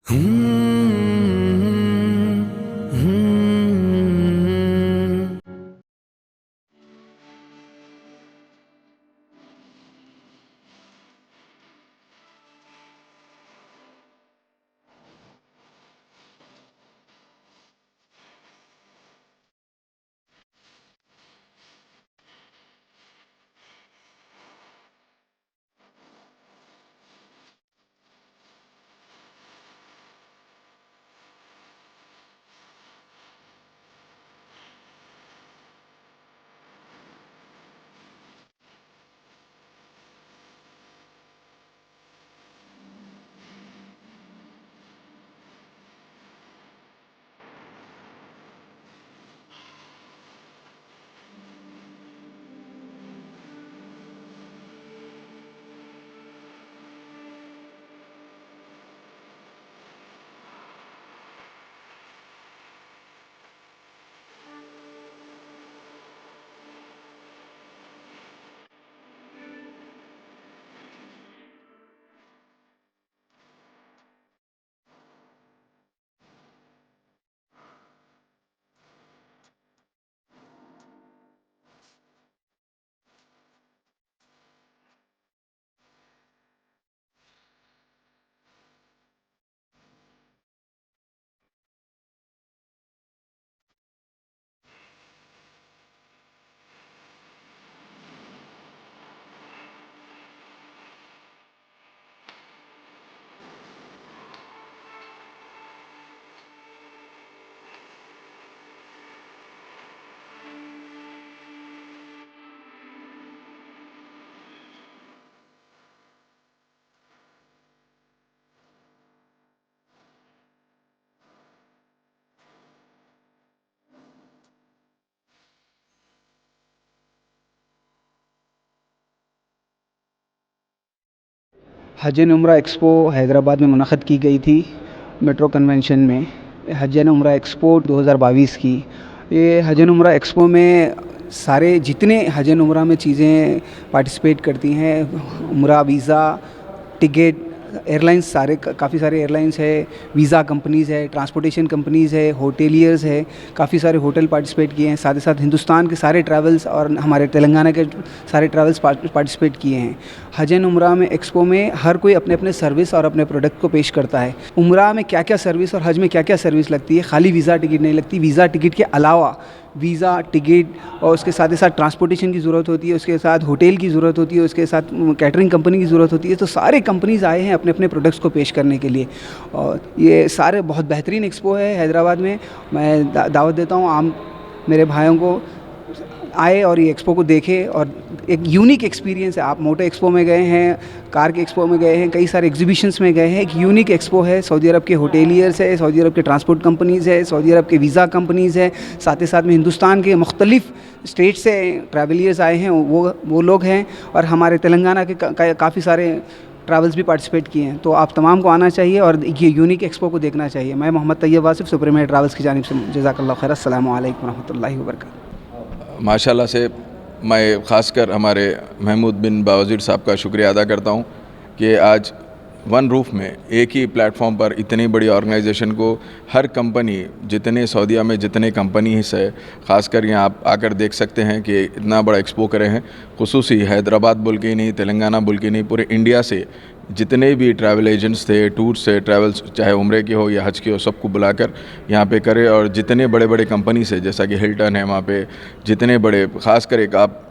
हज एंड उम्रा एक्सपो हैदराबाद में मुनक़्क़द की गई थी मेट्रो कन्वेंशन में। हज एंड उम्रा एक्सपो 2022 की। ये हज एंड उम्रा एक्सपो में सारे जितने हज एंड उम्रा में चीज़ें पार्टिसिपेट करती हैं, उम्रा वीज़ा, टिकट, एयरलाइंस, सारे काफ़ी सारे एयरलाइंस है, वीज़ा कंपनीज़ है, ट्रांसपोर्टेशन कंपनीज़ है, होटेलियर्स है, काफ़ी सारे होटल पार्टिसिपेट किए हैं। साथ ही साथ हिंदुस्तान के सारे ट्रैवल्स और हमारे तेलंगाना के सारे ट्रैवल्स पार्टिसिपेट किए हैं। हज एंड उम्रा में एक्सपो में हर कोई अपने अपने सर्विस और अपने प्रोडक्ट को पेश करता है। उम्रा में क्या क्या सर्विस और हज में क्या क्या सर्विस लगती है, खाली वीज़ा टिकट नहीं लगती। वीज़ा टिकट के अलावा वीज़ा टिकट और उसके साथ ही साथ ट्रांसपोर्टेशन की ज़रूरत होती है, उसके साथ होटल की ज़रूरत होती है, उसके साथ कैटरिंग कंपनी की ज़रूरत होती है। तो सारे कंपनीज़ आए हैं अपने अपने प्रोडक्ट्स को पेश करने के लिए, और ये सारे बहुत बेहतरीन एक्सपो है हैदराबाद में। मैं दावत देता हूँ आम मेरे भाइयों को आए और ये एक्सपो को देखें, और एक यूनिक एक्सपीरियंस है। आप मोटर एक्सपो में गए हैं, कार के एक्सपो में गए हैं, कई सारे एग्जीबिशंस में गए हैं। एक यूनिक एक्सपो है। सऊदी अरब के होटेलियर्स है, सऊदी अरब के ट्रांसपोर्ट कंपनीज़ है, सऊदी अरब के वीज़ा कंपनीज़ है, साथ ही साथ में हिंदुस्तान के मुख्तलिफ स्टेट से ट्रैवलियर्स आए हैं, वो लोग हैं, और हमारे तेलंगाना के काफ़ी सारे ट्रैवल्स भी पार्टिसिपेट किए हैं। तो आप तमाम को आना चाहिए और ये यूनिक एक्सपो को देखना चाहिए। मैं मोहम्मद तैयब वासिफ़, सुपरमेट ट्रैवल्स की जानिब से जज़ाकल्लाह खैर। अस्सलामु अलैकुम रहमतुल्लाहि व बरकातहू। माशाल्लाह से मैं ख़ासकर हमारे महमूद बिन बावज़ीर साहब का शुक्रिया अदा करता हूँ कि आज वन रूफ़ में एक ही प्लेटफॉर्म पर इतनी बड़ी ऑर्गेनाइजेशन को, हर कंपनी, जितने सऊदीया में जितने कंपनीज़ है, ख़ासकर यहाँ आप आकर देख सकते हैं कि इतना बड़ा एक्सपो करे हैं। खुसूसी हैदराबाद बोल के ही नहीं, तेलंगाना बोल के नहीं, पूरे इंडिया से जितने भी ट्रैवल एजेंट्स थे, टूर्स से ट्रैवल्स, चाहे उम्रे के हो या हज के हो, सबको बुलाकर यहाँ पे करे। और जितने बड़े बड़े कंपनी से, जैसा कि हिल्टन है वहाँ पे, जितने बड़े, ख़ासकर एक आप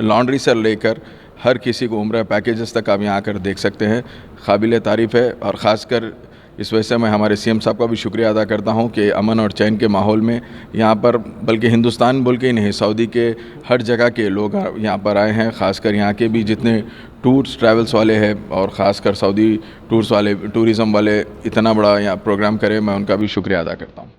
लॉन्ड्री से लेकर हर किसी को उम्रा पैकेजेस तक आप यहाँ आकर देख सकते हैं। काबिल तारीफ़ है। और ख़ासकर इस वजह से मैं हमारे सीएम साहब का भी शुक्रिया अदा करता हूँ कि अमन और चैन के माहौल में यहाँ पर, बल्कि हिंदुस्तान बोल के ही नहीं, सऊदी के हर जगह के लोग यहाँ पर आए हैं। ख़ासकर यहाँ के भी जितने टूर्स ट्रैवल्स वाले हैं, और ख़ासकर सऊदी टूर्स वाले, टूरिज़म वाले इतना बड़ा यहाँ प्रोग्राम करें, मैं उनका भी शुक्रिया अदा करता हूँ।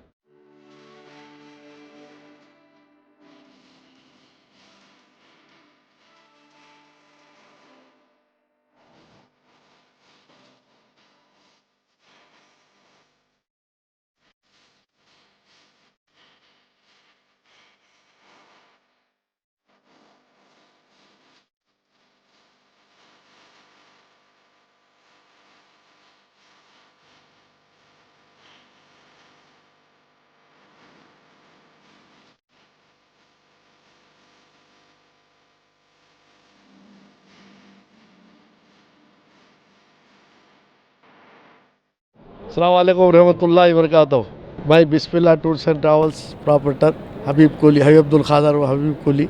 अस्सलाम वालेकुम रहमतुल्लाहि व बरकातहू। भाई बिस्मिल्लाह टूर्स एंड ट्रैवल्स प्रॉपरेटर हबीब कोहली, हबीब अब्दुल खादर व हबीब कोहली।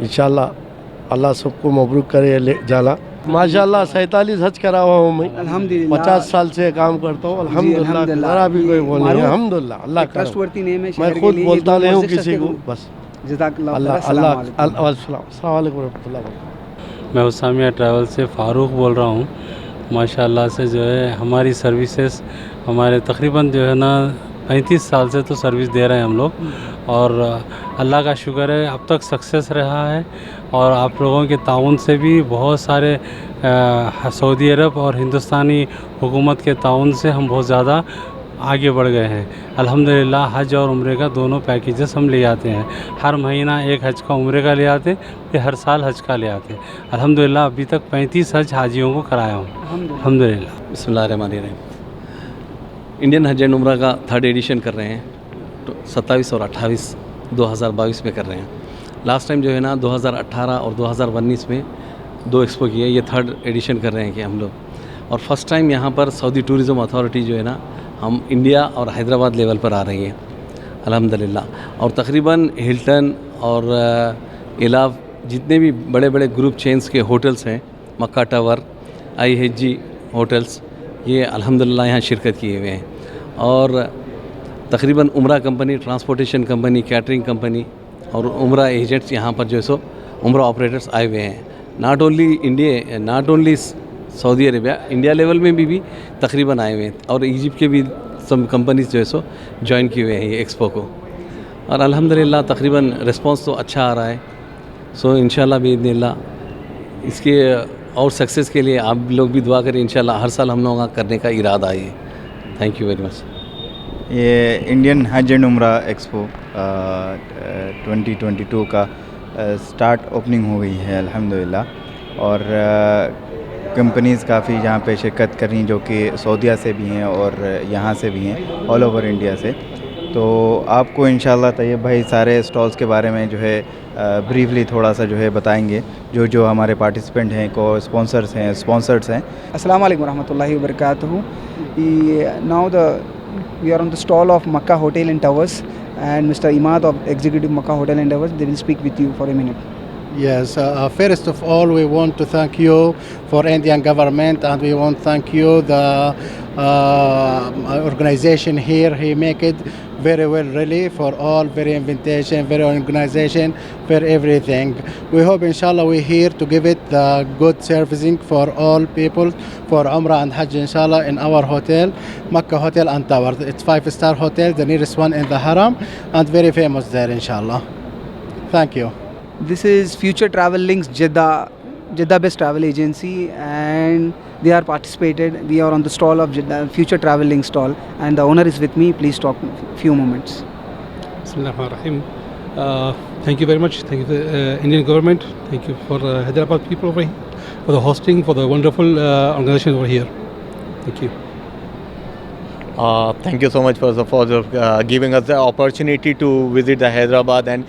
इंशाल्लाह अल्लाह सबको मबरूक करे ले जाना। माशाल्लाह 47 हज करा हुआ हूँ मैं, अल्हम्दुलिल्लाह 50 साल से काम करता हूँ। अल्हम्दुलिल्लाह ज़रा भी कोई वो नहीं है, अल्हम्दुलिल्लाह अल्लाह का ट्रस्टवर्दी नेम है मैं खुद बोलता नहीं हूँ किसी को, बस जज़ाकल्लाह अल्लाह खैर, अल्लाह अस्सलाम वालेकुम। अस्सलाम वालेकुम रहमतुल्लाह व बरकातहू। मैं उसामिया ट्रैवल से फ़ारूक बोल रहा हूँ। माशाल्लाह से जो है हमारी सर्विसेज हमारे तकरीबन जो है ना 35 साल से तो सर्विस दे रहे हैं हम लोग, और अल्लाह का शुक्र है अब तक सक्सेस रहा है। और आप लोगों के ताउन से भी बहुत सारे सऊदी अरब और हिंदुस्तानी हुकूमत के ताउन से हम बहुत ज़्यादा आगे बढ़ गए हैं। अल्हम्दुलिल्लाह हज और उम्रे का दोनों पैकेजेस हम ले आते हैं। हर महीना एक हज का उम्रे का ले आते, फिर हर साल हज का ले आते। अल्हम्दुलिल्लाह अभी तक 35 हज हाजियों को कराया हूँ अल्हम्दुलिल्लाह। बिस्मिल्लाहिर्रहमानिर्रहीम। इंडियन हज एंड उम्रा का 3rd एडिशन कर रहे हैं, तो 27 और 28 2022 में कर रहे हैं। लास्ट टाइम जो है ना 2018 और 2019 में 2 एक्सपो किए, ये 3rd एडिशन कर रहे हैं कि हम लोग। और फर्स्ट टाइम यहाँ पर सऊदी टूरिज़म अथॉरिटी जो है ना हम इंडिया और हैदराबाद लेवल पर आ रही है अल्हम्दुलिल्लाह। और तकरीबन हिल्टन और इलाव जितने भी बड़े बड़े ग्रुप चेन्स के होटल्स हैं, मक्का टावर, IHG होटल्स, ये अल्हम्दुलिल्लाह यहाँ शिरकत किए हुए हैं। और तकरीबन उम्रा company, transportation company, catering company और उम्रा एजेंट्स यहाँ पर जो है सो उम्रा ऑपरेटर्स आए हुए हैं। Not only Saudi Arabia, India level में भी तकरीबन आए हुए हैं। और इजिप्ट के भी सम कंपनीज जो है सो ज्वाइन किए हुए हैं ये एक्सपो को। और अल्हम्दुलिल्लाह तकरीबन रिस्पांस तो अच्छा आ रहा है। सो इंशाल्लाह बिइज़्निल्लाह इसके और सक्सेस के लिए आप लोग भी दुआ करें। इंशाल्लाह हर साल हम लोगों का करने का इरादा है। Thank you very much. ये इंडियन हज एंड उम्रा एक्सपो 2022 का स्टार्ट ओपनिंग हो गई है अल्हम्दुलिल्लाह। और कंपनीज़ काफ़ी यहाँ पे शिरकत कर रही, जो कि सऊदीया से भी हैं और यहाँ से भी हैं, ऑल ओवर इंडिया से। तो आपको इंशाल्लाह तैयब भाई सारे स्टॉल्स के बारे में जो है ब्रीफली थोड़ा सा जो है बताएंगे, जो हमारे पार्टिसिपेंट हैं, को स्पॉन्सर्स हैं। अस्सलाम वालेकुम रहमतुल्लाहि व बरकातहू। Now we are on the stall of Makkah Hotel and Towers, and Mr. Imad of Executive Makkah Hotel and Towers, they will speak with you for a minute. Yes, first of all, we want to thank you for Indian government, and we want to thank you the organization here. He make it very well, really, for all, very invitation, very organization, for everything. We hope, inshallah, we're here to give it the good servicing for all people for Umrah and Hajj, inshallah, in our hotel, Makkah Hotel and Tower. It's 5-star hotel, the nearest one in the Haram, and very famous there, inshallah. Thank you. This is Future Travel Links Jeddah based travel agency, and they are participated. We are on the stall of Jeddah, Future Travel Links stall, and the owner is with me. Please talk few moments. Bismillahirrahmanirrahim. Thank you very much. Thank you to the Indian government. Thank you for Hyderabad people over here, for the hosting, for the wonderful organization over here. Thank you. Thank you so much for giving us the opportunity to visit the Hyderabad and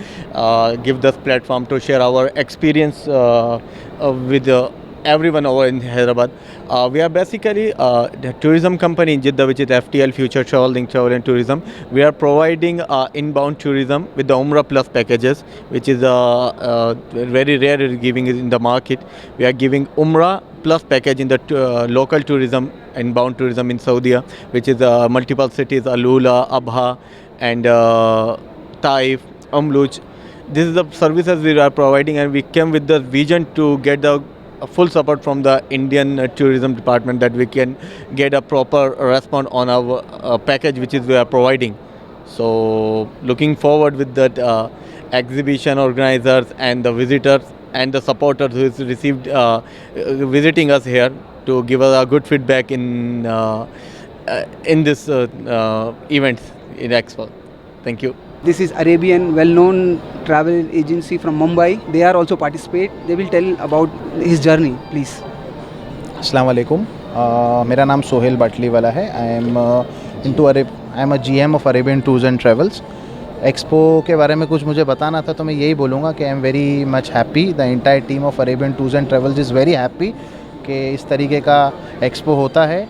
give this platform to share our experience with everyone over in Hyderabad. We are basically the tourism company in Jeddah, which is FTL, Future Travel Link Travel and Tourism. We are providing inbound tourism with the Umrah Plus packages, which is very rare giving it in the market. We are giving Umrah Plus package in the local tourism, inbound tourism in Saudi, which is multiple cities, Alula, Abha, and Taif, Umluj. This is the services we are providing, and we came with the vision to get the full support from the Indian tourism department, that we can get a proper response on our package which is we are providing. So looking forward with that exhibition organizers and the visitors and the supporters who is received visiting us here to give us a good feedback in this events in Expo. Thank you. This is Arabian, well-known travel agency from Mumbai. They are also participate. They will tell about his journey, please. अस्सलाम वालेकुम, मेरा नाम सोहेल बाटली वाला है। I am a GM of Arabian tours and travels. Expo के बारे में कुछ मुझे बताना था, तो मैं यही बोलूँगा कि I am very much happy, the entire team of Arabian tours and travels is very happy कि इस तरीके का एक्सपो होता है।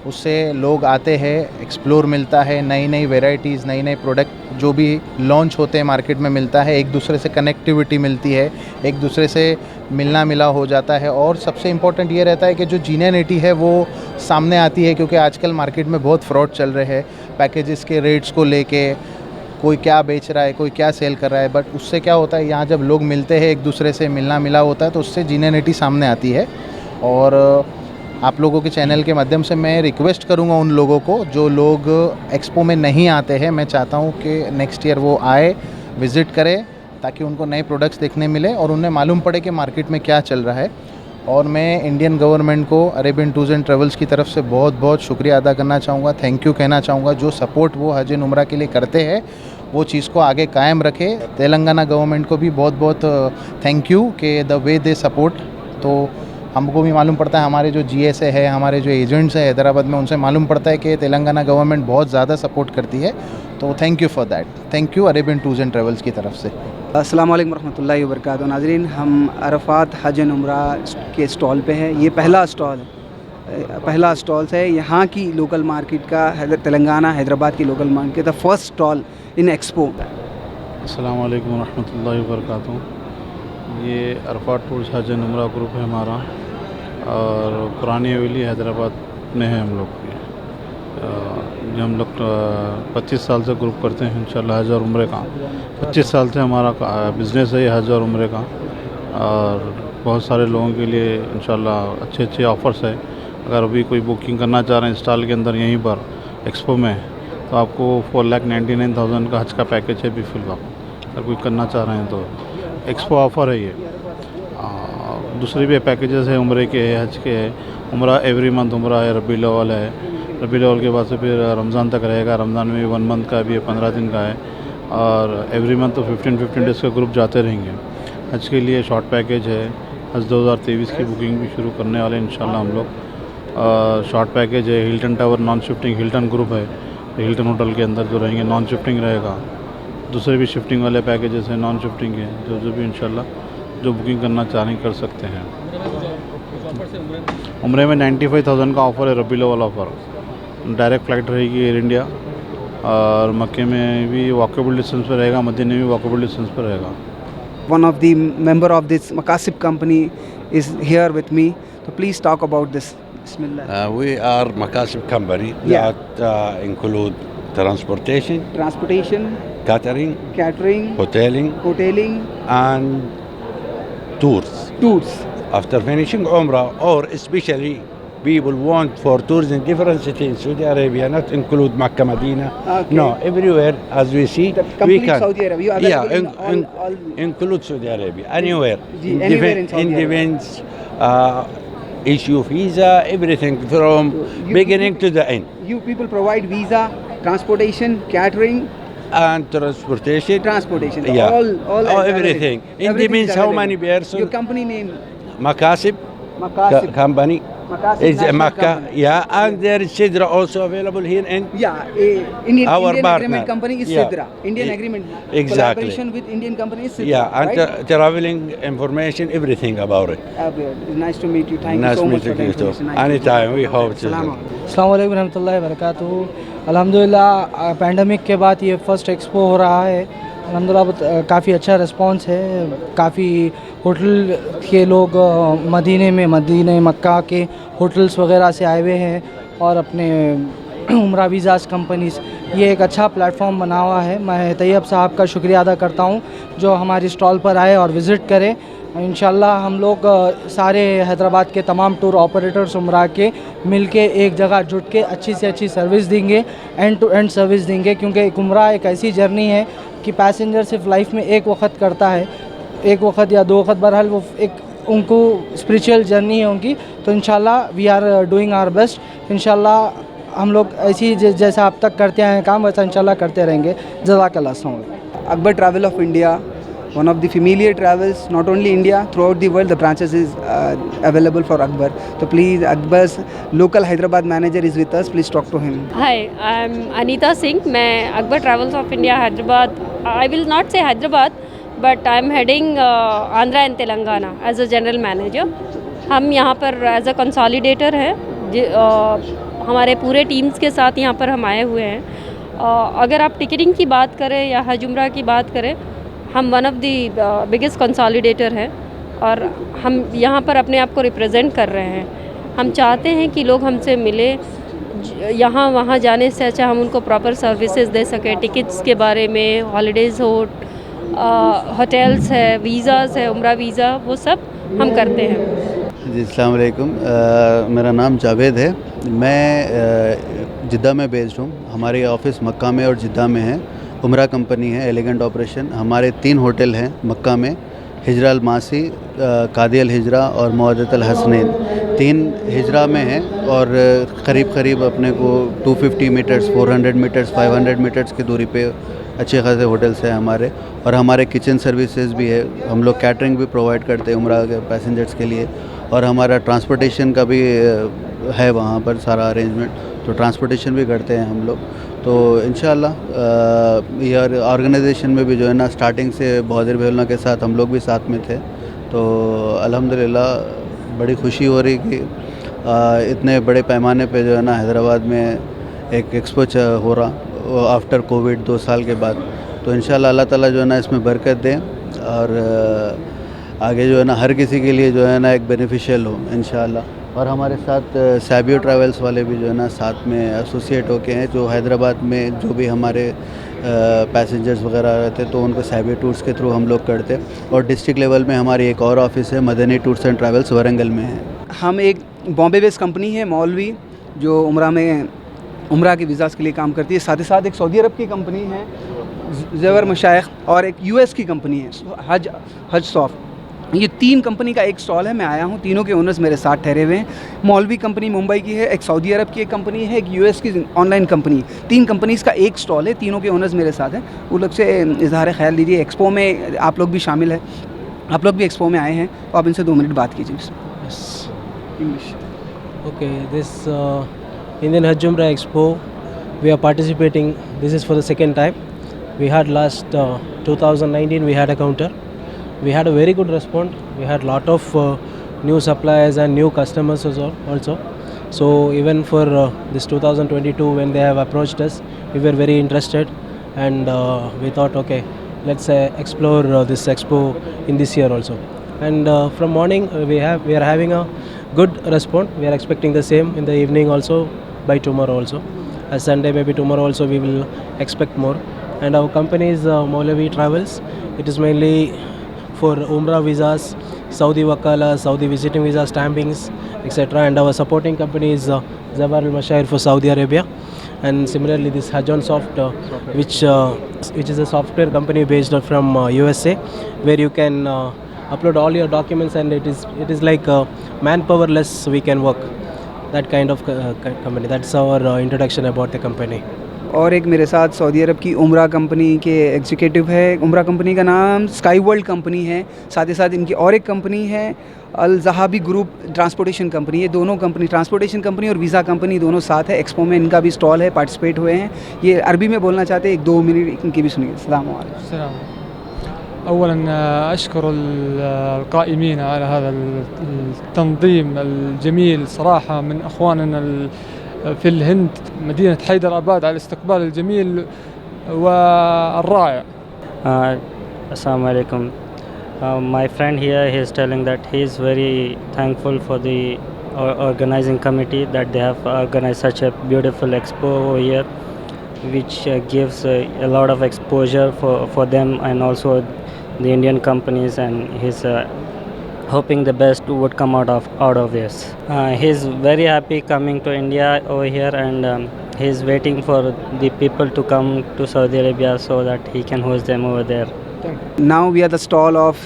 उससे लोग आते हैं, एक्सप्लोर मिलता है, नई नई वेराइटीज़, नई नई प्रोडक्ट जो भी लॉन्च होते हैं मार्केट में मिलता है, एक दूसरे से कनेक्टिविटी मिलती है, एक दूसरे से मिलना मिला हो जाता है। और सबसे इम्पोर्टेंट ये रहता है कि जो जीनियनिटी है वो सामने आती है, क्योंकि आजकल मार्केट में बहुत फ्रॉड चल रहे हैं पैकेजेस के रेट्स को लेके, कोई क्या बेच रहा है, कोई क्या सेल कर रहा है। बट उससे क्या होता है, यहाँ जब लोग मिलते हैं, एक दूसरे से मिलना मिला होता है, तो उससे जीनियनिटी सामने आती है। और आप लोगों के चैनल के माध्यम से मैं रिक्वेस्ट करूंगा उन लोगों को जो लोग एक्सपो में नहीं आते हैं, मैं चाहता हूं कि नेक्स्ट ईयर वो आए, विज़िट करें, ताकि उनको नए प्रोडक्ट्स देखने मिले और उन्हें मालूम पड़े कि मार्केट में क्या चल रहा है। और मैं इंडियन गवर्नमेंट को अरेबियन टूर्स एंड ट्रेवल्स की तरफ से बहुत बहुत शुक्रिया अदा करना चाहूँगा, थैंक यू कहना चाहूँगा। जो सपोर्ट वो हज एंड उम्रा के लिए करते हैं वो चीज़ को आगे कायम रखे। तेलंगाना गवर्नमेंट को भी बहुत बहुत थैंक यू कि द वे दे सपोर्ट। तो हमको भी मालूम पड़ता है, हमारे जो GSA है, हमारे जो एजेंट्स हैं हैदराबाद में, उनसे मालूम पड़ता है कि तेलंगाना गवर्नमेंट बहुत ज़्यादा सपोर्ट करती है। तो thank you for that, thank you Arabian tours and travels की तरफ से। अस्सलाम वालेकुम रहमतुल्लाहि व बरकातहू। नाज़रीन, हम अरफात हज एंड उम्रा के स्टॉल पे है। ये पहला स्टॉल है यहाँ की लोकल मार्केट का, तेलंगाना हैदराबाद की लोकल मार्केट का फर्स्ट स्टॉल इन एक्सपो। अस्सलाम वालेकुम रहमतुल्लाहि व बरकातहू। ये अरफात टूर्स हज एंड उम्रा ग्रुप है हमारा, और पुरानी हवेली हैदराबाद में है हम लोग की। जो हम लोग 25 साल से ग्रुप करते हैं इंशाल्लाह हज और उम्रे का। 25 साल से हमारा बिज़नेस है ये हज और उम्रे का, और बहुत सारे लोगों के लिए इंशाल्लाह अच्छे अच्छे ऑफ़र्स है। अगर अभी कोई बुकिंग करना चाह रहे हैं स्टॉल के अंदर यहीं पर एक्सपो में, तो आपको 4,99,000 का हज का पैकेज है बिफुल का। अगर कोई करना चाह रहे हैं तो एक्सपो ऑफ़र है ये। दूसरे भी पैकेजेस है, उम्रे के है, हज के है। उम्रा एवरी मंथ उम्रा है, रबी अव्वल है, रबी अव्वल के बाद से फिर रमज़ान तक रहेगा। रमज़ान में भी 1 मंथ का भी है, 15 दिन का है, और एवरी मंथ तो 15 डेज़ का ग्रुप जाते रहेंगे। हज के लिए शॉर्ट पैकेज है, हज 2023 की बुकिंग भी शुरू करने वाले इंशाल्लाह हम लोग। शॉर्ट पैकेज है, Hilton tower non shifting, Hilton group है, हिल्टन होटल के अंदर जो रहेंगे नॉन शिफ्टिंग रहेगा। दूसरे भी शिफ्टिंग वाले पैकेजेस हैं, नॉन शिफ्टिंग है, जो भी इंशाल्लाह जो बुकिंग करना चाह रहे कर सकते हैं। उम्रे में 95,000 का ऑफ़र है, रबी अव्वल ऑफ़र। डायरेक्ट फ़्लाइट रहेगी एयर इंडिया, और मक्के में भी वॉकेबल डिस्टेंस पर रहेगा, मदीने में भी वॉकेबल डिस्टेंस पर रहेगा। One of the member of this Makasib company is here with me, so please talk about this. Bismillah. We are Makasib company that include transportation, catering, hoteling, and tours. After finishing Umrah, or especially people want for tours in different cities in Saudi Arabia, not include Makkah, Medina. Okay. No, everywhere as we see, we can. Saudi Arabia. Include Saudi Arabia. Anywhere. Anywhere in Saudi Arabia. Events, issue visa, everything from beginning to the end. You people provide visa, transportation, catering, and transportation. Yeah. All everything. It depends how many persons. Your company name? Makasib company. It's Makkah, and there is Sidra also available here in Indian partner. Agreement company is Sidra. Indian Agreement. Exactly. Collaboration with Indian company is Sidra. Yeah, and right? traveling information, everything about it. Nice to meet you. Thank you so much for the information. Nice anytime, we hope to. अस्सलाम वालेकुम रहमतुल्लाहि व बरकातहू। अल्हम्दुलिल्लाह pandemic के बाद ये first expo हो रहा है। अल्हम्दुलिल्लाह काफ़ी अच्छा रिस्पांस है। काफ़ी होटल के लोग मदीने मक्का के होटल्स वगैरह से आए हुए हैं, और अपने उम्रा वीज़ास कंपनीज़, ये एक अच्छा प्लेटफॉर्म बना हुआ है। मैं तैयब साहब का शुक्रिया अदा करता हूँ जो हमारी स्टॉल पर आए और विज़िट करें। इंशाल्लाह हम लोग सारे हैदराबाद के तमाम टूर ऑपरेटर्स उम्रा के मिलके एक जगह जुट के अच्छी से अच्छी सर्विस देंगे, एंड टू एंड सर्विस देंगे, क्योंकि एक उम्रा एक ऐसी जर्नी है कि पैसेंजर सिर्फ लाइफ में एक वक्त करता है, एक वक्त या 2 वक्त, बहरहाल वो एक उनको स्पिरिचुअल जर्नी है उनकी। तो इंशाल्लाह we are doing our best. इंशाल्लाह हम लोग ऐसी जैसा अब तक करते आए हैं काम, वैसा इंशाल्लाह करते रहेंगे। जज़ाकल्लाह। Akbar Travel of India, one of the familiar travels, not only India, throughout the world, the branches is available for Akbar. So please, Akbar's local Hyderabad manager is with us. Please talk to him. Hi, I'm Anita Singh. मैं Akbar Travels of India Hyderabad. I will not say Hyderabad, but I'm heading Andhra and Telangana as a general manager. हम यहाँ पर as a consolidator हैं। हमारे पूरे teams के साथ यहाँ पर हम आए हुए हैं। अगर आप टिकटिंग की बात करें या हज उम्रा की बात करें, हम one of the biggest consolidator हैं और हम यहाँ पर अपने आप को रिप्रेजेंट कर रहे हैं। हम चाहते हैं कि लोग हमसे मिले, यहाँ वहाँ जाने से अच्छा हम उनको प्रॉपर सर्विसेज दे सकें, टिकट्स के बारे में, हॉलीडेज़ हो, होटल्स है, वीज़ाज़ है, उम्रा वीज़ा, वो सब हम करते हैं। जी अस्सलाम वालेकुम, मेरा नाम जावेद है। मैं जिद्दा में बेस्ड हूँ। हमारे ऑफिस मक्का में और जिद्दा में है। उम्रा कंपनी है, एलिगेंट ऑपरेशन। हमारे 3 होटल हैं मक्का में, हिजरा अल मासी, कादी अल हिजरा और मुअद्दत अल हसनैन। 3 हिजरा में हैं और करीब करीब अपने को 250 मीटर्स, 400 मीटर्स, 500 मीटर्स की दूरी पे अच्छे खासे होटल्स हैं हमारे। और हमारे किचन सर्विसेज भी है। हम लोग कैटरिंग भी प्रोवाइड करते हैं उम्रा के पैसेंजर्स के लिए, और हमारा ट्रांसपोर्टेशन का भी है वहाँ पर सारा अरेंजमेंट, तो ट्रांसपोर्टेशन भी करते हैं हम लोग। तो इंशाअल्लाह ये ऑर्गेनाइजेशन में भी जो है ना, स्टार्टिंग से बहादुर भैया के साथ हम लोग भी साथ में थे। तो अल्हम्दुलिल्लाह बड़ी खुशी हो रही कि इतने बड़े पैमाने पे जो है ना हैदराबाद में एक एक्सपो हो रहा आफ्टर कोविड 2 साल के बाद। तो इंशाअल्लाह अल्लाह ताला जो है ना इसमें बरकत दें और आगे जो है ना हर किसी के लिए जो है ना एक बेनिफिशियल हो इंशाअल्लाह। और हमारे साथ सैबियो ट्रैवल्स वाले भी जो है ना साथ में एसोसिएट होके हैं, जो हैदराबाद में जो भी हमारे पैसेंजर्स वगैरह रहते तो उनको सैबियो टूर्स के थ्रू हम लोग करते। और डिस्ट्रिक्ट लेवल में हमारी एक और ऑफिस है, Madani tours and travels, Warangal में है। हम एक बॉम्बे बेस्ड कंपनी है मौलवी, जो उम्रा में उम्रा के वीज़ाज़ के लिए काम करती है। साथ ही साथ एक सऊदी अरब की कंपनी है ज़ेवर मशाइख, और एक यूएस की कंपनी है हज सॉफ्ट। ये 3 कंपनी का एक स्टॉल है। मैं आया हूँ, तीनों के ओनर्स मेरे साथ ठहरे हुए हैं। मौलवी कंपनी मुंबई की है, एक सऊदी अरब की एक कंपनी है, एक यूएस की ऑनलाइन कंपनी। 3 कंपनीज़ का एक स्टॉल है, तीनों के ओनर्स मेरे साथ हैं। वो लोग से इजहार ख्याल दीजिए। एक्सपो में आप लोग भी शामिल है, आप लोग भी एक्सपो में आए हैं, तो आप इनसे 2 मिनट बात कीजिए। English. Okay, this Indian Hajj Umrah Expo, we are participating. This is for the second time. We had last 2019 we had a counter. We had a very good response. We had lot of new suppliers and new customers also. So even for this 2022 when they have approached us, we were very interested, and we thought, okay, let's explore this expo in this year also. And from morning we are having a good response. We are expecting the same in the evening also, by tomorrow also. As Sunday, maybe tomorrow also we will expect more. And our company is Maulavi Travels. It is mainly for Umrah visas, Saudi Wakala, Saudi visiting visa stampings, etc. And our supporting company is Zawar Al Mashair for Saudi Arabia. And similarly this Hajon Soft, which is a software company based from USA, where you can upload all your documents, and it is like manpowerless we can work. That kind of company. That's our introduction about the company. और एक मेरे साथ Saudi अरब की उम्रा company के executive है। उम्रा company का नाम स्काई वर्ल्ड कंपनी है। साथ ही साथ इनकी और एक कंपनी है अल जहाबी ग्रुप ट्रांसपोर्टेशन कंपनी। ये दोनों कंपनी, ट्रांसपोर्टेशन कंपनी और वीज़ा कंपनी, दोनों साथ है। एक्सपो में इनका भी स्टॉल है, पार्टिसिपेट हुए हैं। ये अरबी में बोलना चाहते हैं, 1-2 मिनट इनकी भी सुनिए। अस्सलाम वालेकुम। أولا أشكر القائمين على هذا التنظيم الجميل صراحة من أخواننا في الهند مدينة حيدر أباد على الاستقبال الجميل والرائع. Assalamu alaikum. My friend here, he is telling that he is very thankful for the organizing committee that they have organized such a beautiful expo over here, which gives a lot of exposure for them and also the Indian companies, and he's hoping the best would come out of this. He's very happy coming to India over here, and he's waiting for the people to come to Saudi Arabia so that he can host them over there. Now we are the stall of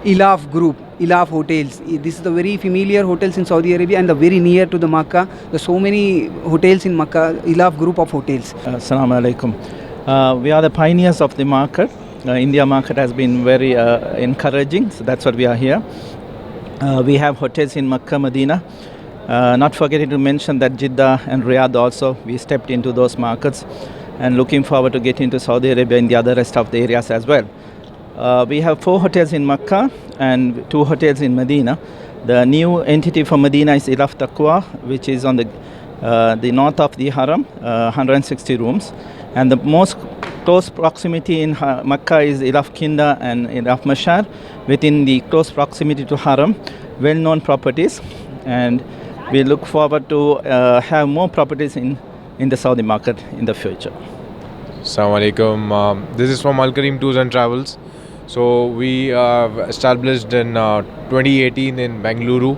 Ilaf Group, Ilaf Hotels. This is the very familiar hotels in Saudi Arabia and the very near to the Makkah. There's so many hotels in Makkah. Ilaf Group of hotels. Assalamu alaikum. We are the pioneers of the market. India market has been very encouraging, so that's what we are here. We have hotels in Makkah, Medina. Not forgetting to mention that Jeddah and Riyadh also, we stepped into those markets, and looking forward to getting into Saudi Arabia and the other rest of the areas as well. We have 4 hotels in Makkah and 2 hotels in Medina. The new entity for Medina is Ilaf Taqwa, which is on the the north of the Haram, 160 rooms. And the most close proximity in Makkah is Iraf Kinda and Iraf Mashar, within the close proximity to Haram, well-known properties. And we look forward to have more properties in the Saudi market in the future. Assalamu alaikum. This is from Al Karim Tours and Travels. So we established in 2018 in Bengaluru,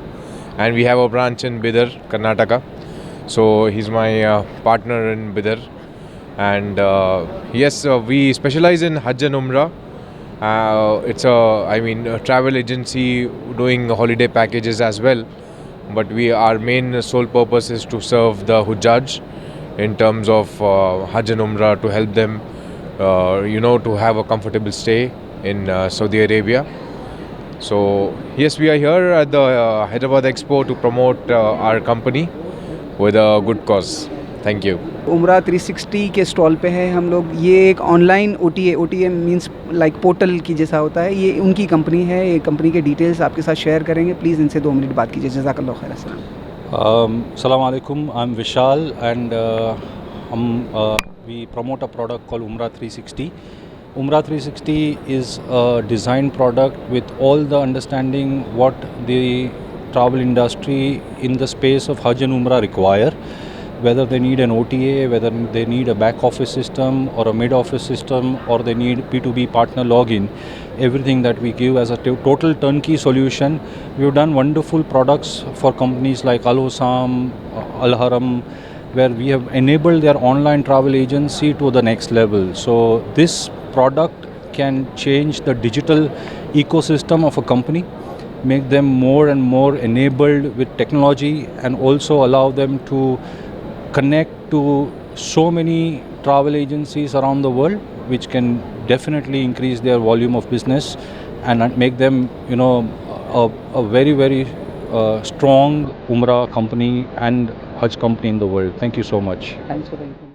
and we have a branch in Bidar, Karnataka. So he's my partner in Bidar, and yes, we specialize in Hajj and Umrah. It's a travel agency doing holiday packages as well, but our main sole purpose is to serve the Hujjaj in terms of Hajj and Umrah, to help them to have a comfortable stay in Saudi Arabia. So yes, we are here at the Hyderabad Expo to promote our company with a good cause. Thank you. उमरा 360 के stall पे है हम लोग। ये एक online OTA means like portal की जैसा होता है, ये उनकी कंपनी है। ये कंपनी के डिटेल्स आपके साथ शेयर करेंगे, प्लीज़ इनसे 2 मिनट बात कीजिए। जज़ाकल्लाह खैर। Assalamu alaikum. I'm Vishal, and we promote a product called Umrah 360. Umrah 360 is a design product with all the understanding what the travel industry in the space of Hajj and Umrah require. Whether they need an OTA, whether they need a back office system or a mid office system, or they need P2B partner login, everything that we give as a total turnkey solution. We've done wonderful products for companies like Al Hosam, Al Haram, where we have enabled their online travel agency to the next level. So this product can change the digital ecosystem of a company, make them more and more enabled with technology, and also allow them to connect to so many travel agencies around the world, which can definitely increase their volume of business and make them, a very, very strong Umrah company and Hajj company in the world. Thank you so much. Thanks for the information.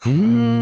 Hmm.